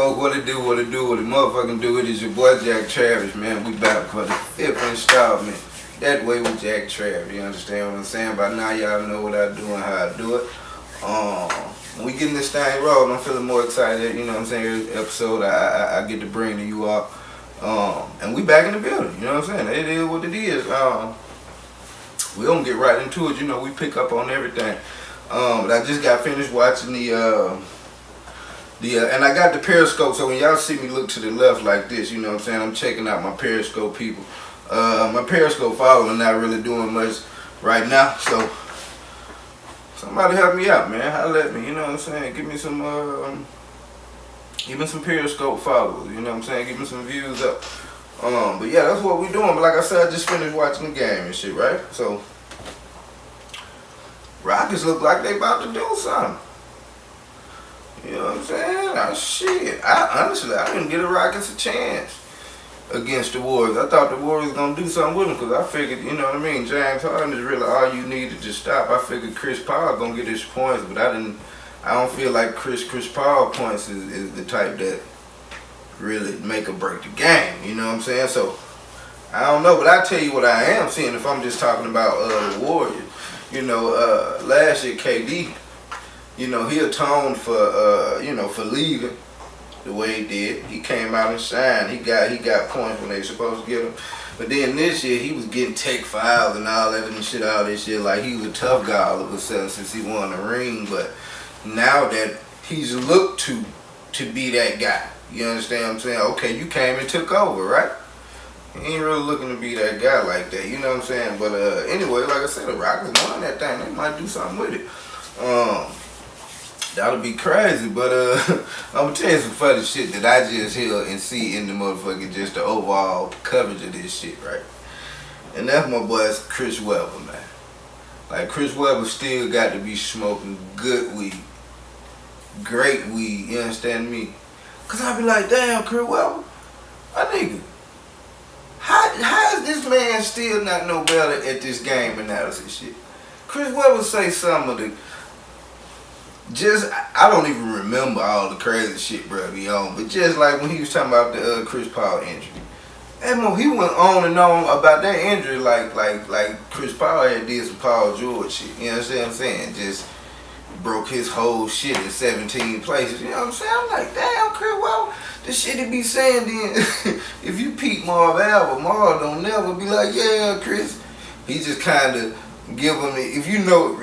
smoke, what it do, what it motherfucking do. It is your boy Jack Travis, man. We back for the 5th installment. That way with Jack Travis, you understand what I'm saying? By now y'all know what I do and how I do it. When we getting this thing rolling, I'm feeling more excited, you know what I'm saying? Every episode I get to bring to you all. And we back in the building, you know what I'm saying? It is what it is. We don't get right into it, you know, we pick up on everything. But I just got finished watching and I got the Periscope, so when y'all see me look to the left like this, you know what I'm saying, I'm checking out my Periscope people. My Periscope following not really doing much right now, so somebody help me out, man. Holla at me, you know what I'm saying? Give me some Periscope followers, you know what I'm saying? Give me some views up. But yeah, that's what we doing. But like I said, I just finished watching the game and shit, right? So Rockets look like they about to do something. You know what I'm saying? Shit. Honestly, I didn't give the Rockets a chance against the Warriors. I thought the Warriors gonna do something with them because I figured, you know what I mean, James Harden is really all you needed to stop. I figured Chris Paul gonna get his points, but I don't feel like Chris Paul points is the type that really make or break the game. You know what I'm saying? So I don't know, but I tell you what I am seeing if I'm just talking about the Warriors. You know, last year KD, you know, he atoned for for leaving the way he did. He came out and shined. He got points when they supposed to get him. But then this year he was getting tech fouls and all that and shit, all this shit. Like he was a tough guy all of a sudden since he won the ring. But now that he's looked to be that guy, you understand what I'm saying? Okay, you came and took over, right? He ain't really looking to be that guy like that, you know what I'm saying? But anyway, like I said, the Rockets won that thing. They might do something with it. That'll be crazy, but I'm gonna tell you some funny shit that I just hear and see in the motherfucking just the overall coverage of this shit, right? And that's my boy Chris Webber, man. Like Chris Webber still got to be smoking good weed, great weed. You understand me? Cause I be like, damn, Chris Webber, my nigga. How is this man still not no better at this game analysis shit? Chris Webber say some of the I don't even remember all the crazy shit bro be on, but just like when he was talking about the Chris Paul injury, and he went on and on about that injury like Chris Paul had did some Paul George shit. You know what I'm saying? Just broke his whole shit in 17 places. You know what I'm saying? I'm like, damn, Chris Webber, the shit he be saying then. If you peep Marv album, Marv don't never be like, yeah, Chris. He just kind of give them, if you know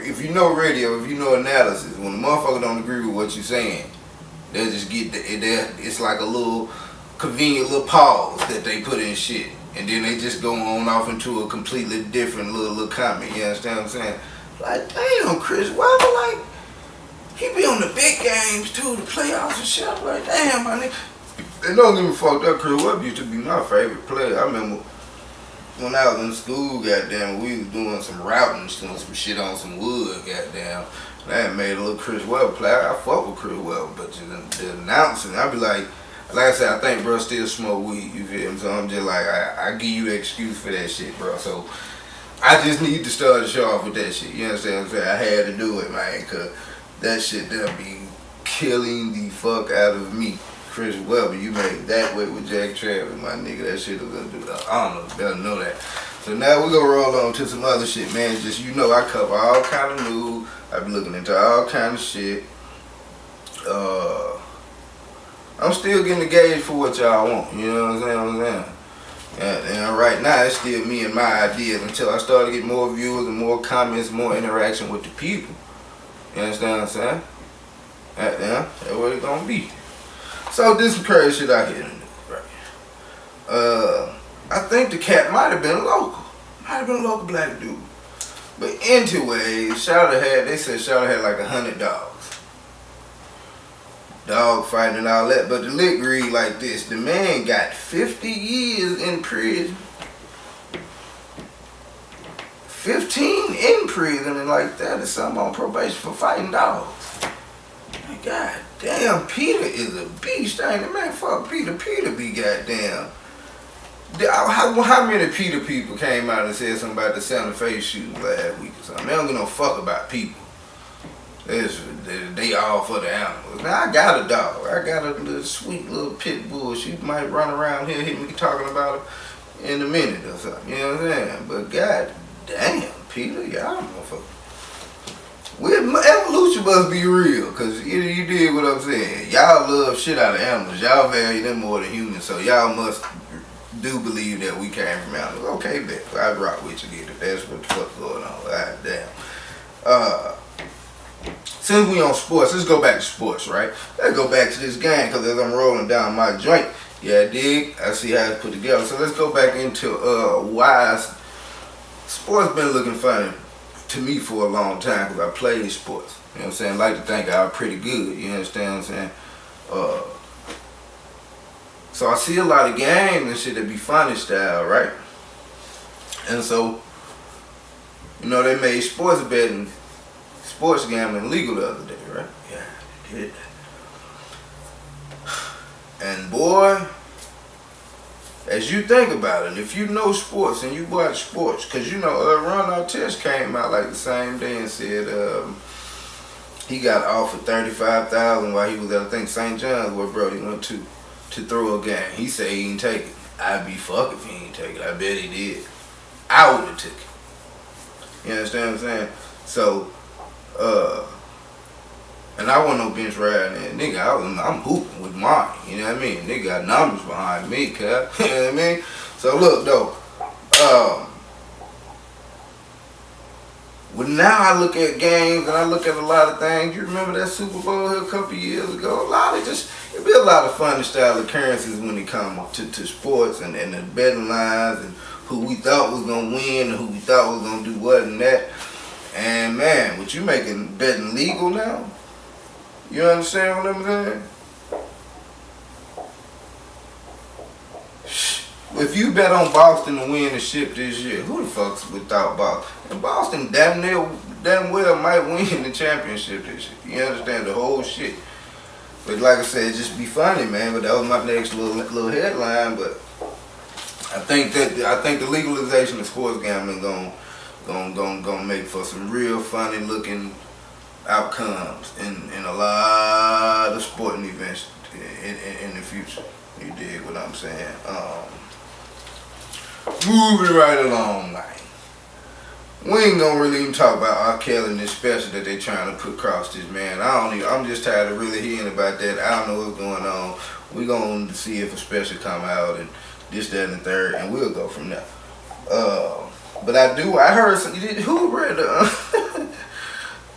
radio, if you know analysis, when the motherfucker don't agree with what you're saying, they'll just get it's like a little convenient little pause that they put in shit, and then they just go on off into a completely different little comment. You understand what I'm saying? Like, damn, Chris Webber, like, he be on the big games too, the playoffs and shit. I'm like, damn, my nigga. And don't get me fucked up, Chris Webber used to be my favorite player. I remember when I was in school, goddamn, we was doing some routing, doing some shit on some wood, goddamn. And I had made a little Chris Webber player. I fuck with Chris Webber, but the announcing, I be like I said, I think bro still smoke weed, you feel me? So I'm just like, I give you the excuse for that shit, bro. So I just need to start the show off with that shit. You understand what I'm saying? I had to do it, man, cause that shit there be killing the fuck out of me. Chris Webber, you made that way with Jack Travis, my nigga. That shit was gonna do that. I don't know, better know that. So now we're gonna roll on to some other shit, man. Just, you know, I cover all kind of news. I be looking into all kind of shit. I'm still getting the gauge for what y'all want, you know what I'm saying? And right now, it's still me and my ideas until I start to get more views and more comments, more interaction with the people. You understand what I'm saying? That's what it's gonna be. So this some crazy shit out here, right? I think the cat might have been local. Might have been a local black dude. But anyway, they said Shawty had like 100 dogs. Dog fighting and all that. But the lick read like this. The man got 50 years in prison. 15 in prison and like that is something on probation for fighting dogs. God damn, Peter is a beast, ain't it, man? Fuck Peter. Peter be goddamn. How many Peter people came out and said something about the Santa Fe shooting last week or something? They don't give no fuck about people. It's they all for the animals. Now I got a dog. I got a little sweet little pit bull. She might run around here, hit me talking about her in a minute or something. You know what I'm saying? But god damn, Peter, y'all motherfucker. Evolution must be real, cause you did what I'm saying. Y'all love shit out of animals. Y'all value them more than humans, so y'all must do believe that we came from animals. Okay, bet. I'd rock with you then if that's what the fuck going on. God damn. Since we on sports, let's go back to sports, right? Let's go back to this game, cause as I'm rolling down my joint, yeah, dig. I see how it's put together. So let's go back into why sports been looking funny to me for a long time, because I played sports. You know what I'm saying? I like to think I was pretty good. You understand what I'm saying? So I see a lot of games and shit that be funny style, right? And so, you know, they made sports betting, sports gambling legal the other day, right? Yeah, they did. And boy, as you think about it, if you know sports and you watch sports, because you know, Ron Artest came out like the same day and said he got offered $35,000 while he was at, I think, St. John's, where Brody went to throw a game. He said he didn't take it. I'd be fucked if he didn't take it. I bet he did. I would have took it. You understand what I'm saying? So, and I wasn't no bench riding there. Nigga, I'm hooping with mine. You know what I mean? Nigga got numbers behind me, cuz. You know what I mean? So look though, well, now I look at games and I look at a lot of things. You remember that Super Bowl here a couple years ago? It'd be a lot of funny style occurrences when it comes to sports and the betting lines and who we thought was gonna win and who we thought was gonna do what and that. And man, what you making betting legal now? You understand what I'm saying? If you bet on Boston to win the ship this year, who the fuck's without Boston? And Boston damn well might win the championship this year. You understand the whole shit. But like I said, just be funny, man. But that was my next little headline. But I think the legalization of sports gambling gonna make for some real funny looking outcomes in a lot of sporting events in the future. You dig what I'm saying? Moving right along, man. We ain't gonna really even talk about R. Kelly and this special that they trying to put across this man. I'm just tired of really hearing about that. I don't know what's going on. We gonna see if a special come out and this, that, and the third, and we'll go from there. But I heard some, who read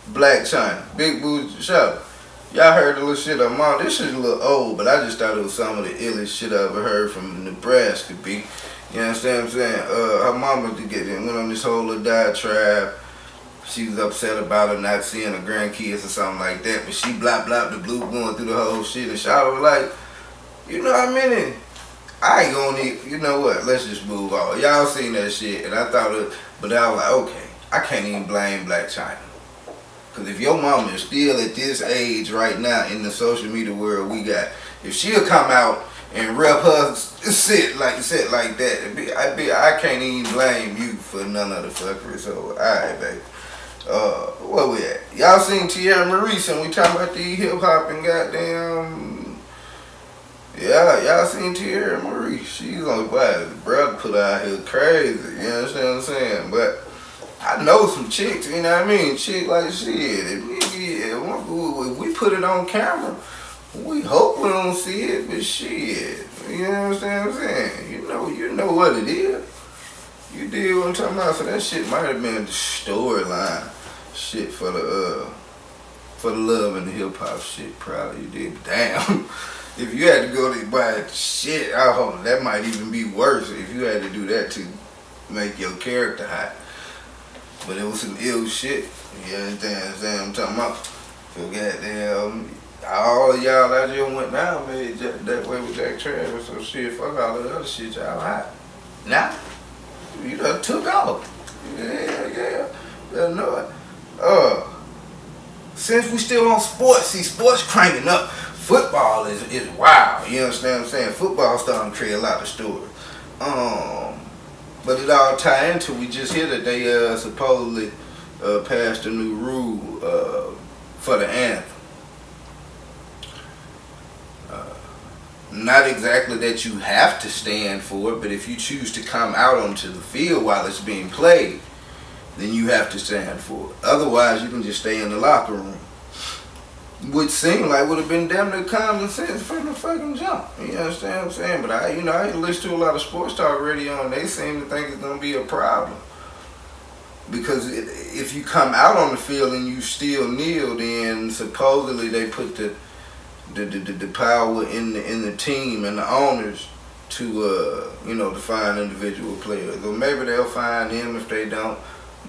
Black China, Big Boo Show. Y'all heard the little shit of mom. This shit's a little old, but I just thought it was some of the illest shit I ever heard from Nebraska, B. You understand what I'm saying? Her mama went on this whole little diatribe. She was upset about her not seeing her grandkids or something like that, but she blah the blue going through the whole shit, and Shaw was like, you know what I mean? I ain't gonna need, you know what, let's just move on. Y'all seen that shit, and I thought it, but I was like, okay, I can't even blame Black China. Because if your mama is still at this age right now in the social media world we got, if she'll come out and rep her shit like that, I can't even blame you for none of the fuckery. So, alright, baby. Where we at? Y'all seen Tierra Maurice and we talking about the hip hop and goddamn. Yeah, y'all seen Tierra Maurice. She's on the brother put out here crazy. You understand what I'm saying? But I know some chicks, you know what I mean? Chick like shit. If we put it on camera, we hope we don't see it, but shit. You understand what I'm saying? You know what it is. You did what I'm talking about. So that shit might have been the storyline shit for the love and the hip hop shit. Probably you did. Damn. If you had to go to buy shit, I hope that might even be worse if you had to do that to make your character hot. But it was some ill shit. You understand what I'm talking about? So goddamn, all of y'all out there went down, made that way with Jack Travis. So shit, fuck all of the other shit y'all hot. Nah, you done took off. Yeah. Better know it. Since we still on sports, see sports cranking up. Football is wild. You understand what I'm saying? Football starting to create a lot of stories. But it all tie into, we just hear that they supposedly passed a new rule for the anthem. Not exactly that you have to stand for it, but if you choose to come out onto the field while it's being played, then you have to stand for it. Otherwise, you can just stay in the locker room. Which seemed like would have been damn near common sense from the fucking jump. You understand what I'm saying? But I listen to a lot of sports talk radio, and they seem to think it's gonna be a problem. Because if you come out on the field and you still kneel, then supposedly they put the power in the team and the owners to to find individual players. Or maybe they'll find them if they don't.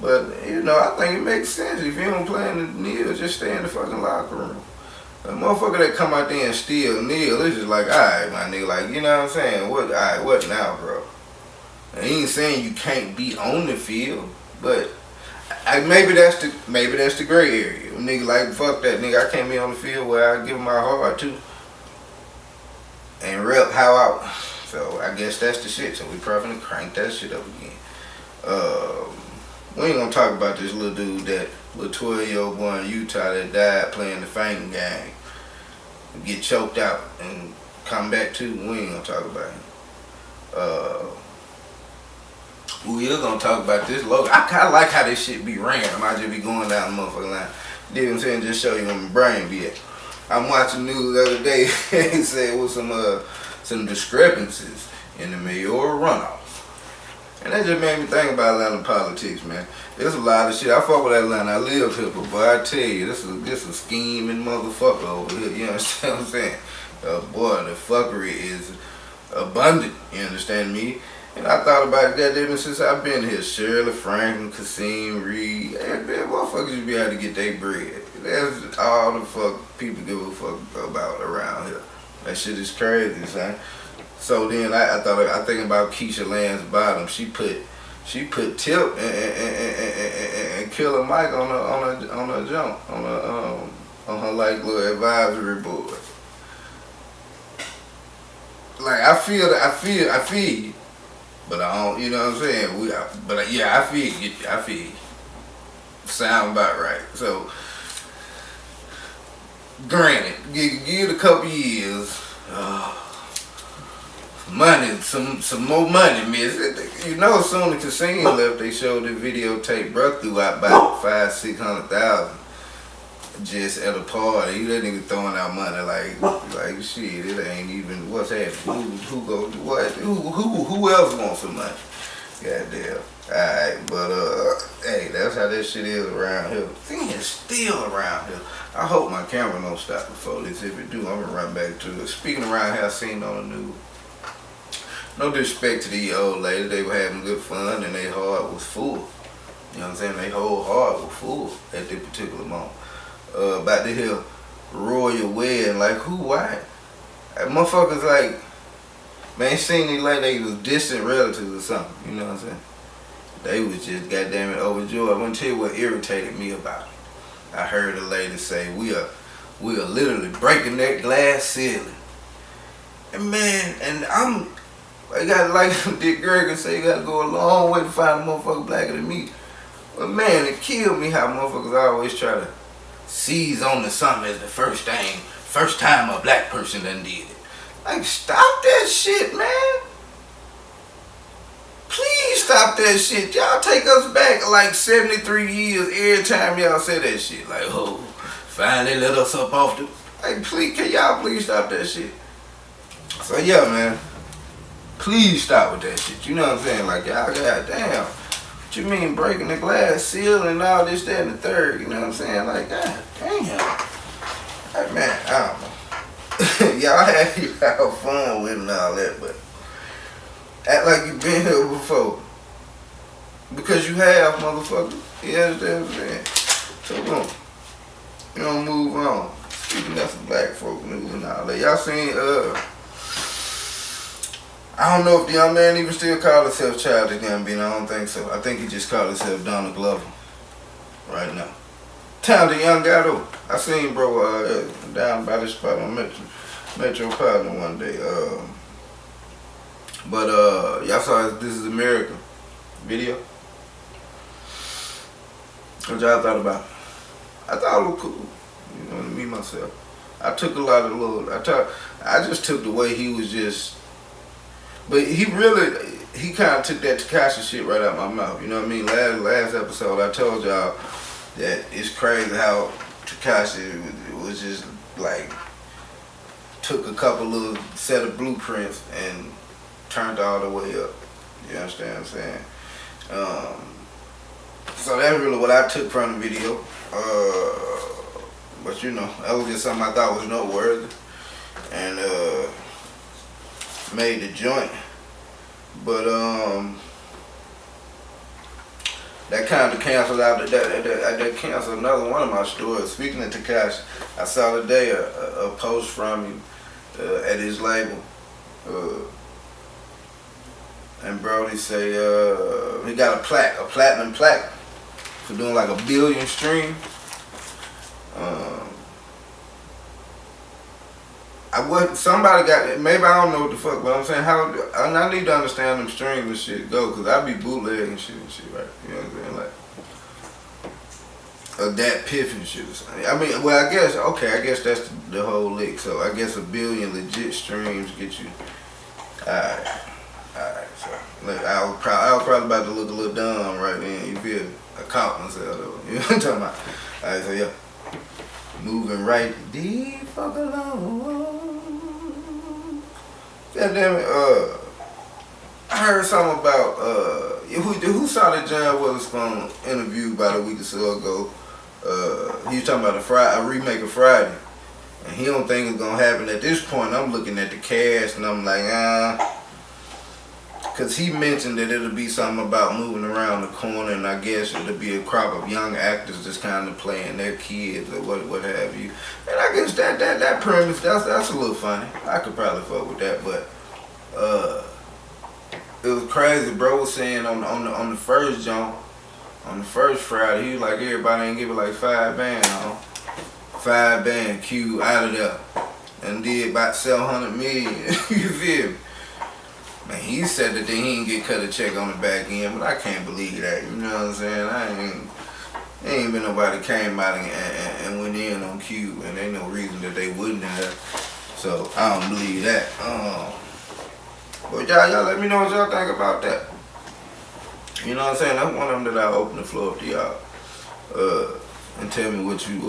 But I think it makes sense. If you don't play in the kneel, just stay in the fucking locker room. A motherfucker that come out there and still kneel, it's just like, alright, my nigga, like, you know what I'm saying? What now, bro? I ain't saying you can't be on the field, but maybe that's the gray area. Nigga, like, fuck that, nigga. I can't be on the field where I give my heart to and rep how out. So I guess that's the shit. So we probably gonna crank that shit up again. We ain't gonna talk about this little dude, that little 12-year-old boy in Utah that died playing the fighting game, get choked out and come back too. We ain't gonna talk about him. We are gonna talk about this logo. I kinda like how this shit be random. I might just be going down the motherfucking line. You know what I'm saying? Just show you where my brain be at. I'm watching news the other day. He said it was some discrepancies in the mayoral runoff. And that just made me think about Atlanta politics, man. There's a lot of shit. I fuck with Atlanta. I live here, but boy, I tell you, this is a scheming motherfucker over here. You understand what I'm saying? Boy, the fuckery is abundant. You understand me? And I thought about that ever since I've been here. Shirley Franklin, Kasim Reed, motherfuckers should be able to get their bread. That's all the fuck people give a fuck about around here. That shit is crazy, son. So then I think about Keisha Lance Bottom. She put Tip and Killer Mike on her jump on her like little advisory board. Like I feel you, but I don't. You know what I'm saying? I feel you. Sound about right. So granted, give it a couple years. Money, some more money, miss. As soon as Casino left, they showed the videotape. Bruh threw out about $500,000-600,000 just at a party. That nigga throwing out money like shit. It ain't even what's happening. Who go what? Who else wants some money? Goddamn. Alright, but hey, that's how that shit is around here. It's still around here. I hope my camera don't stop before this. If it do, I'm gonna run back to it. Speaking around here, I seen on the news. No disrespect to these old ladies, they were having good fun and their heart was full. You know what I'm saying? Their whole heart was full at that particular moment. About to hear royal wedding, like who, why? Motherfuckers like, man, seen these like they was distant relatives or something. You know what I'm saying? They was just goddamn it overjoyed. I want to tell you what irritated me about it. I heard a lady say, we are literally breaking that glass ceiling. And man, I got like Dick Gregory say, you gotta go a long way to find a motherfucker blacker than me. But man, it killed me how motherfuckers always try to seize on to something as the first time a black person done did it. Like, stop that shit, man. Please stop that shit. Y'all take us back like 73 years every time y'all say that shit. Like, oh, finally let us up off the... Like, please, can y'all please stop that shit? So yeah, man. Please stop with that shit. You know what I'm saying? Like, y'all, goddamn. What you mean breaking the glass ceiling and all this, that, and the third? You know what I'm saying? Like, god damn. Like, man, I don't know. Y'all have fun with it and all that, but act like you've been here before. Because you have, motherfucker. You understand what I'm saying? So, boom. You don't move on. Speaking of some black folk news and all that. Y'all seen, I don't know if the young man even still call himself Childish Gambino. I don't think so. I think he just called himself Donald Glover right now. Talented young guy though. I seen bro down by this spot on Metropolitan one day. Y'all saw his This Is America video? What y'all thought about it? I thought it was cool. You know, me myself. I took a lot of I just took the way he was just, but he kind of took that Tekashi shit right out my mouth. You know what I mean? Last episode I told y'all that it's crazy how Tekashi was just like took a couple little set of blueprints and turned all the way up. You understand what I'm saying? So that's really what I took from the video. But you know, that was just something I thought was noteworthy, and made the joint. But that kind of canceled out. That canceled another one of my stories. Speaking of Tekashi, I saw today a post from him at his label, and Brody say he got a platinum plaque for doing like 1 billion streams. Somebody got it. Maybe I don't know what the fuck, but I'm saying I need to understand them streams and shit go, cause I be bootlegging shit and shit, right? You know what I'm saying, like that piff and shit. I mean, well, I guess that's the whole lick. So I guess 1 billion legit streams get you. Alright. So like, I was probably about to look a little dumb right then. You feel me? I caught myself though. You know what I'm talking about? Alright, so yeah. Moving right the fuck along. God damn it, I heard something about who saw that John Witherspoon interview about a week or so ago. He was talking about a remake of Friday. And he don't think it's gonna happen at this point. I'm looking at the cast and I'm like, cause he mentioned that it'll be something about moving around the corner, and I guess it'll be a crop of young actors just kind of playing their kids or what have you. And I guess that premise that's a little funny. I could probably fuck with that, but it was crazy. Bro was saying on the first jump, on the first Friday, he was like, everybody ain't give it like 5 bands, 5 band Q out of there, and did about 700 million. You feel me? Man, he said that he didn't get cut a check on the back end, but I can't believe that. You know what I'm saying? Ain't been nobody came out and went in on Q, and ain't no reason that they wouldn't have. So I don't believe that. But y'all let me know what y'all think about that. You know what I'm saying? That's one of them that I'll open the floor up to y'all. And tell me what you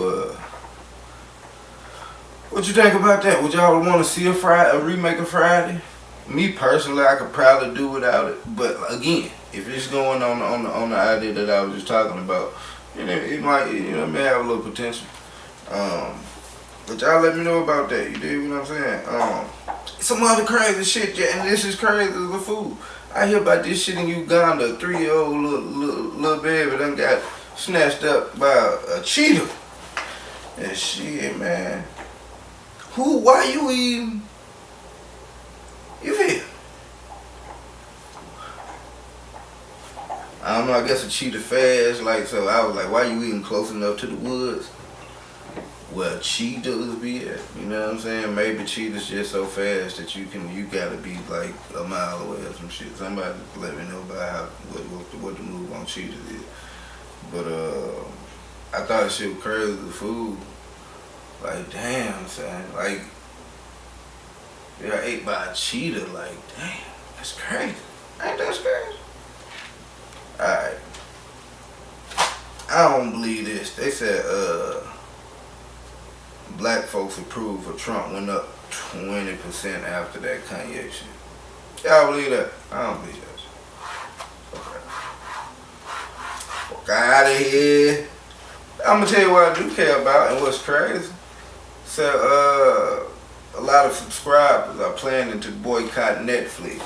think about that. Would y'all want to see a remake of Friday? Me personally, I could probably do without it. But again, if it's going on the idea that I was just talking about, you know, it might, may have a little potential. But y'all let me know about that. You dig what I'm saying? Some other crazy shit, and this is crazy as a fool. I hear about this shit in Uganda. A 3-year-old little baby done got snatched up by a cheetah. And shit, man. Why you even? You feel? I don't know, I guess a cheetah fast, like, so I was like, why you even close enough to the woods? Well, cheetahs be at, you know what I'm saying? Maybe cheetahs just so fast that you gotta be like a mile away or some shit. Somebody let me know about what the move on cheetahs is. But I thought this shit was crazy, the food. Like, damn, son, like, they got ate by a cheetah, like, damn, that's crazy. Ain't that crazy? Alright. I don't believe this. They said, black folks approved for Trump went up 20% after that Kanye shit. Y'all believe that? I don't believe that shit. Okay. Fuck out of here. I'm gonna tell you what I do care about and what's crazy. So, a lot of subscribers are planning to boycott Netflix.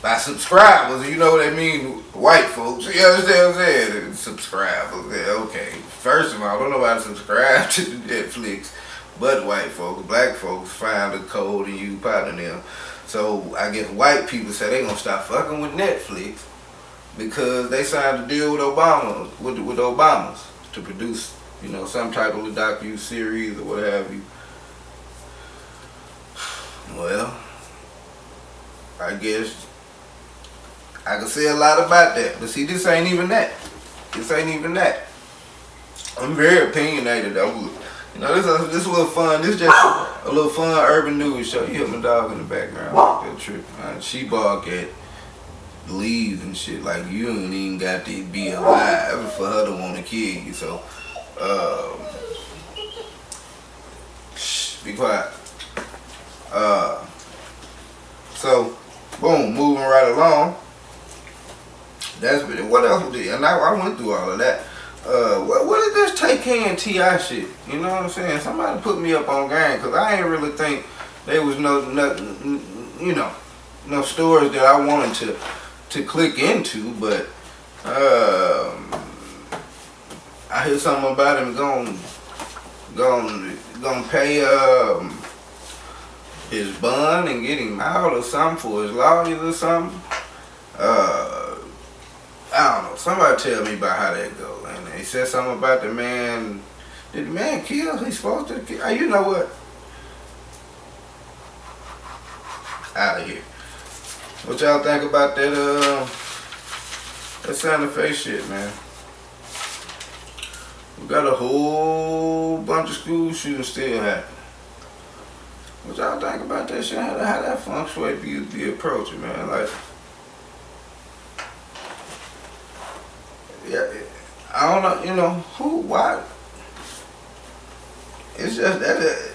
By subscribers, you know what I mean? White folks, you understand what I'm saying? Subscribers, yeah, okay. First of all, don't nobody subscribe to Netflix but white folks. Black folks find the code and you part of them. So I guess white people say they gonna stop fucking with Netflix because they signed a deal with Obama, with Obamas to produce, some type of docu-series or what have you. Well, I guess I can say a lot about that, but see, this ain't even that. This ain't even that. I'm very opinionated though. You know, this a little fun. This just a little fun urban news show. You hear my dog in the background. That trip. She bark at leaves and shit. Like you ain't even got to be alive for her to want to kill you. So, shh, be quiet. So, boom, moving right along. That's what else was it? And I went through all of that. What is this Tay-K and T.I. shit? You know what I'm saying? Somebody put me up on game because I ain't really think there was no stories that I wanted to click into, but I heard something about him gonna pay his bond and get him out or something for his lawyers or something. I don't know. Somebody tell me about how that go. And they said something about the man. Did the man kill? He's supposed to kill. You know what? Out of here. What y'all think about that Santa Fe shit, man? We got a whole bunch of school shootings still happening. What y'all think about that shit? How that feng shui be approaching, man? Like, yeah, I don't know, why. It's just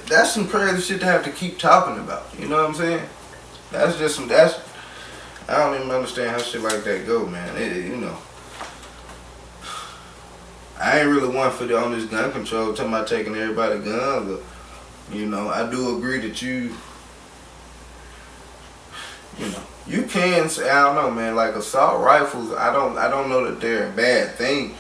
that's some crazy shit to have to keep talking about. You know what I'm saying? That's I don't even understand how shit like that go, man. I ain't really one for on this gun control, talking about taking everybody's guns. But, I do agree that you can say, I don't know, man, like assault rifles, I don't know that they're a bad thing.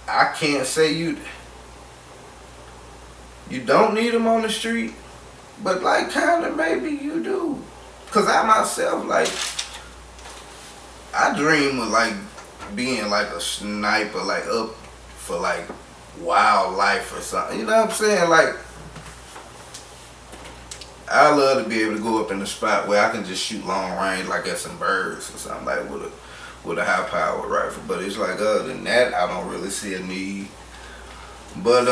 I can't say you don't need them on the street, but like kind of maybe you do. Cause I myself, like, I dream of like being like a sniper, like up for like wildlife or something. You know what I'm saying? Like, I love to be able to go up in a spot where I can just shoot long range, like at some birds or something, like with a high powered rifle. But it's like, other than that, I don't really see a need. But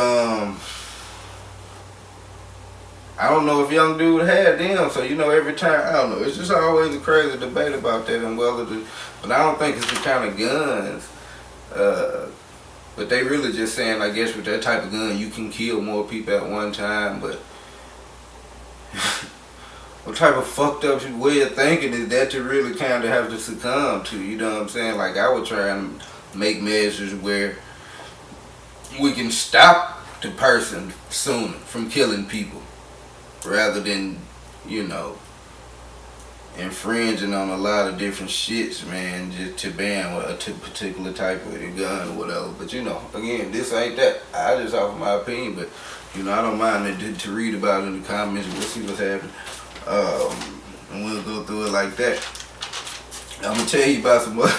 I don't know if young dude had them. So every time, I don't know. It's just always a crazy debate about that and whether but I don't think it's the kind of guns. But they really just saying, I guess with that type of gun, you can kill more people at one time. But what type of fucked up way of thinking is that to really kind of have to succumb to? You know what I'm saying? Like, I would try and make measures where we can stop the person sooner from killing people, rather than, infringing on a lot of different shits, man, just to ban a particular type of gun or whatever. But again, this ain't that. I just offer my opinion, but I don't mind it to read about it in the comments. We'll see what's happening, and we'll go through it like that. I'm gonna tell you about some more.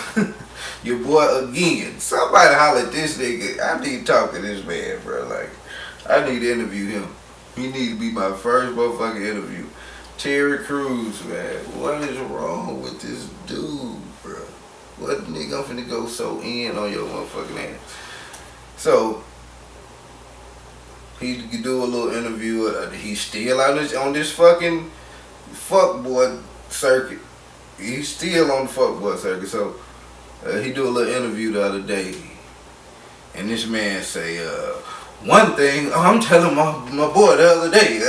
Your boy again. Somebody holler at this nigga. I need to talk to this man, bro. Like, I need to interview him. He need to be my first motherfucking interview. Terry Crews, man. What is wrong with this dude, bro? What nigga, I'm finna go so in on your motherfucking ass. So, he could do a little interview. He's still on this fucking fuckboy circuit. He's still on the fuckboy circuit. So, he do a little interview the other day. And this man say, one thing, I'm telling my boy the other day.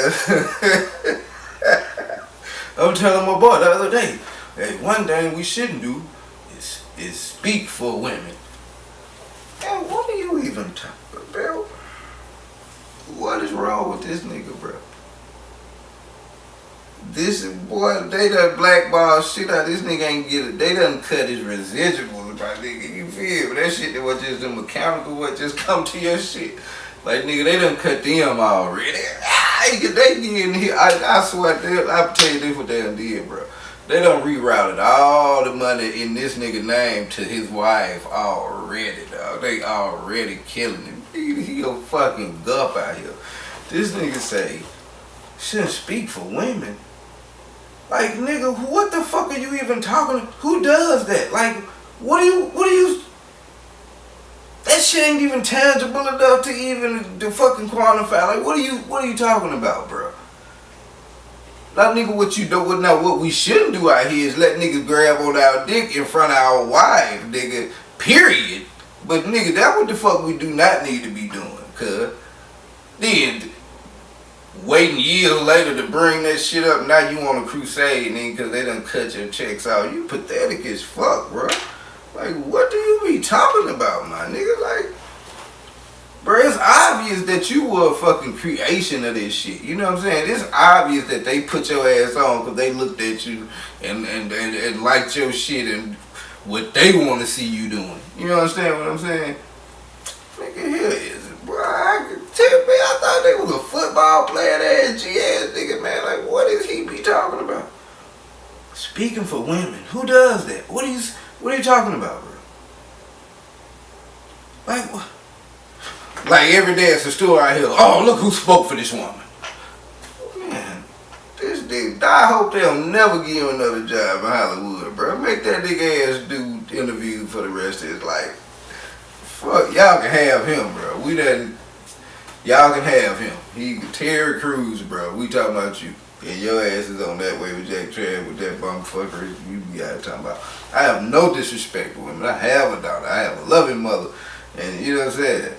I'm telling my boy the other day, hey, one thing we shouldn't do is speak for women. Man, what are you even talking about, bro? What is wrong with this nigga, bro? This boy, they done blackball shit out. This nigga ain't get it. They done cut his residuals, my nigga. You feel me? That shit that was just the mechanical, what just come to your shit. Like, nigga, they done cut them already. They getting here. I swear, I'll tell you this what they done did, bro. They done rerouted all the money in this nigga name to his wife already, dog. They already killing him. He a fucking gup out here. This nigga say, shouldn't speak for women. Like, nigga, what the fuck are you even talking? Who does that? Like, what are you? shit ain't even tangible enough to even to fucking quantify. Like, what are you talking about, bro? Now, nigga, what you do? Now, what we shouldn't do out here is let niggas grab on our dick in front of our wife, nigga. Period. But nigga, that's what the fuck we do not need to be doing, cuz. Then waiting years later to bring that shit up, now you on a crusade, nigga, cause they done cut your checks out. You pathetic as fuck, bro. Like, what do you be talking about, my nigga? Like, bro, it's obvious that you were a fucking creation of this shit. You know what I'm saying? It's obvious that they put your ass on because they looked at you and liked your shit and what they want to see you doing. You know what I'm saying? Nigga, here is it, bro. I thought they was a football player, that G-ass nigga, man. Like, what is he be talking about? Speaking for women. Who does that? What are you talking about, bro? Like, what? Like every day it's a story out here. Oh, look who spoke for this woman. Man, this nigga, I hope they'll never give him another job in Hollywood, bro. Make that nigga ass dude interview for the rest of his life. Fuck, y'all can have him, bro. Y'all can have him. Terry Crews, bro. We talking about you. And your ass is on that way with Jack Travis with that bumfucker you be out talking about. I have no disrespect for women. I have a daughter. I have a loving mother. And you know what I'm saying?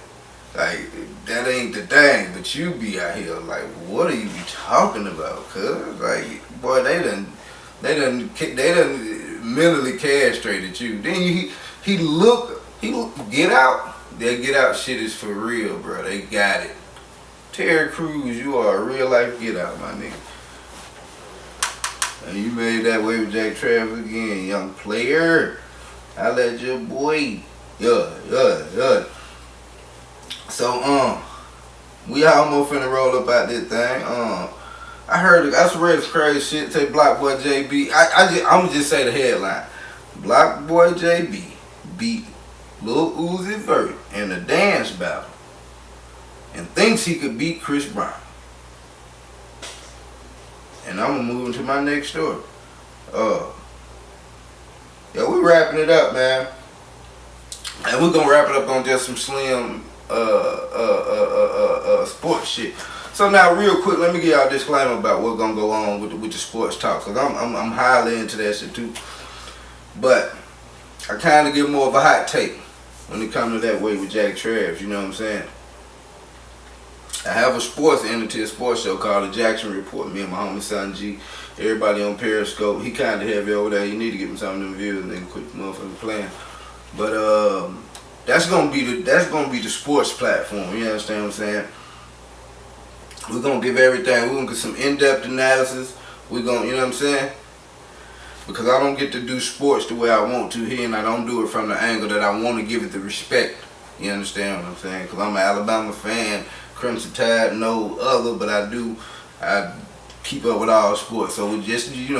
Like, that ain't the thing, but you be out here like, what are you be talking about, cuz? Like, boy, they done mentally castrated you. Then he look, Get Out. That Get Out shit is for real, bro. They got it. Terry Crews, you are a real life Get Out, my nigga. And you made that way with Jack Travis again, young player. I let your boy. Yeah. So, we almost finna roll up out this thing. I read some crazy shit. Say Block Boy JB. I'ma just say the headline. Block Boy JB beat Lil Uzi Vert in a dance battle and thinks he could beat Chris Brown. And I'm gonna move into my next story. Yeah, we wrapping it up, man. And we're gonna wrap it up on just some slim sports shit. So now, real quick, let me give y'all a disclaimer about what's gonna go on with the sports talk, cause I'm highly into that shit too. But I kind of give more of a hot take when it comes to that way with Jack Travis. You know what I'm saying? I have a sports entity, a sports show called The Jackson Report. Me and my homie Son G, everybody on Periscope. He kind of heavy over there. You need to get him some of them views and then quit the motherfucking playing. But that's gonna be the sports platform. You understand what I'm saying? We're gonna give everything. We're gonna get some in-depth analysis. We're gonna, you know what I'm saying? Because I don't get to do sports the way I want to here, and I don't do it from the angle that I want to give it the respect. You understand what I'm saying? Because I'm an Alabama fan, Crimson Tide, no other, but I keep up with all sports. So we just be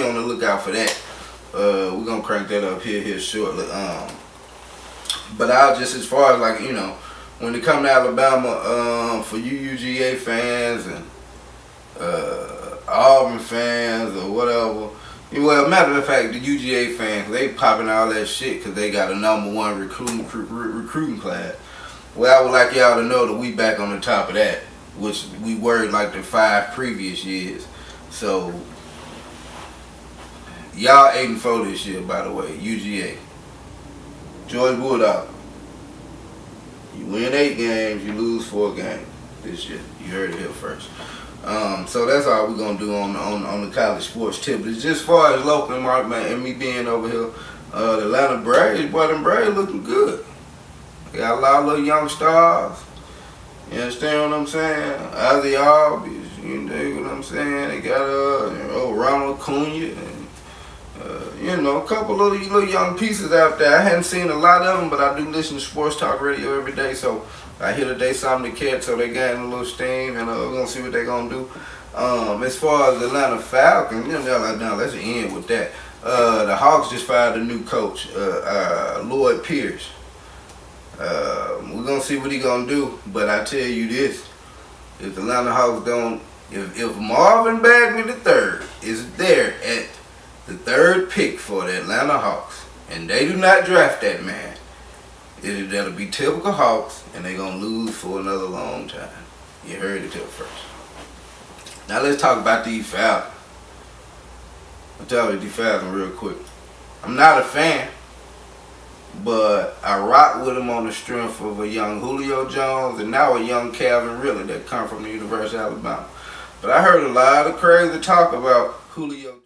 on the lookout for that. We're gonna crank that up here shortly. But I'll just, as far as like, you know, when it come to Alabama, for you UGA fans and Auburn fans or whatever. Well, matter of fact, the UGA fans, they popping all that shit because they got a #1 recruiting class. Well, I would like y'all to know that we back on the top of that, which we were like the 5 previous years. So, y'all 8-4 this year, by the way, UGA. George Bulldog. You win 8 games, you lose 4 games this year. You heard it here first. So that's all we're gonna do on the college sports tip. But just as far as local market, man, and me being over here, the Atlanta Braves, boy, them Braves looking good. They got a lot of little young stars. You understand what I'm saying? Ozzy Albies, you know what I'm saying? They got Ronald Acuna and a couple little young pieces out there. I hadn't seen a lot of them, but I do listen to sports talk radio every day, so I hear that they something to catch, so they got a little steam, and we're gonna see what they're gonna do. As far as the Atlanta Falcons, let's end with that. The Hawks just fired a new coach, Lloyd Pierce. We're gonna see what he gonna do, but I tell you this: if the Atlanta Hawks don't, if Marvin Bagley III is there at the 3rd pick for the Atlanta Hawks, and they do not draft that man, That'll be typical Hawks, and they're gonna lose for another long time. You heard it here first. Now let's talk about these Falcons. I'll tell you these Falcons real quick. I'm not a fan, but I rock with them on the strength of a young Julio Jones and now a young Calvin Ridley that come from the University of Alabama. But I heard a lot of crazy talk about Julio.